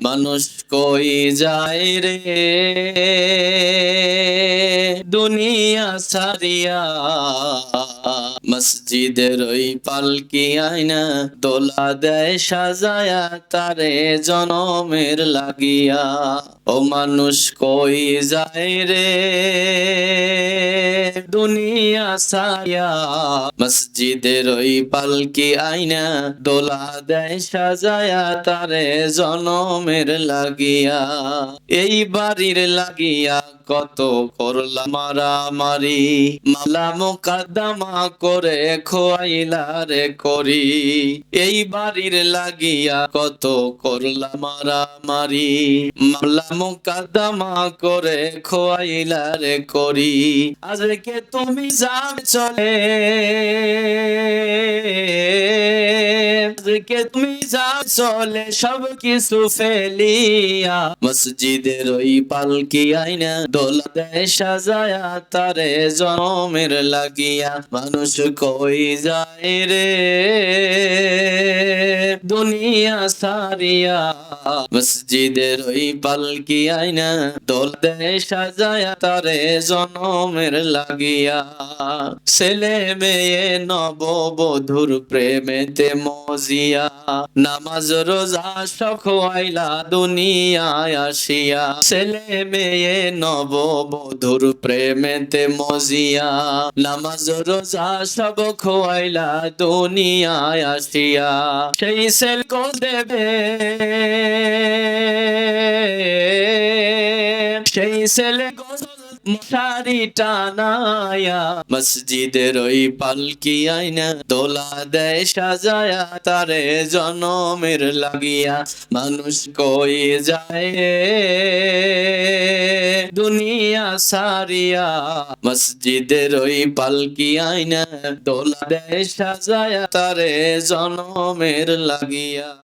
মানুষ কই যায় রে দুনিয়া সারিয়া, মসজিদের ওই পালকি আইনা দোলা দেয় সাজায়া তারে জনমের লাগিয়া। ও মানুষ কই যায় রে দুনিয়া সারিয়া, মসজিদের ওই পালকি আইনা দোলা দেয় সাজায়া তারে জনমের লাগিয়া। এই বাড়ির লাগিয়া কত করলাম মারামারি, মালা মোকদ্দমা করে খোয়াইলা রে করি। এই বাড়ির লাগিয়া কত করলাম মারামারি, মালা মোকদ্দমা করে খোয়াইলা রে করি। আজকে তুমি যাবে চলে, আজকে তুমি যাও চলে সব কিছু ফেলিয়া, মসজিদের ওই পালকি আইনা দোলা দেয় সাজায়া তারে জনমের লাগিয়া। মানুষ কই যায় রে দুনিয়া সারিয়া, মসজিদের ওই পালকি আইনা দোলা দেয় সাজায়া তারে জনমের লাগিয়া। ছেলে মেয়ে নববধূর প্রেমেতে মজিয়া, নামাজ রোজা সব খোয়াইলা দুনিয়ায় আসিয়া। ছেলে মেয়ে নববধূর প্রেমেতে মজিয়া, নামাজ রোজা সব খোয়াইলা দুনিয়ায় আসিয়া। সেই ছেলে কো দেবে, সেই ছেলে মশারি টানায়া, মসজিদের ওই পালকি আইনা দোলা দেয় সাজায়া তারে জনমের লাগিয়া। মানুষ কই যায় দুনিয়া সারিয়া, মসজিদের ওই পালকি আইনা দোলা দেয় সাজায়া তারে জনমের লাগিয়া।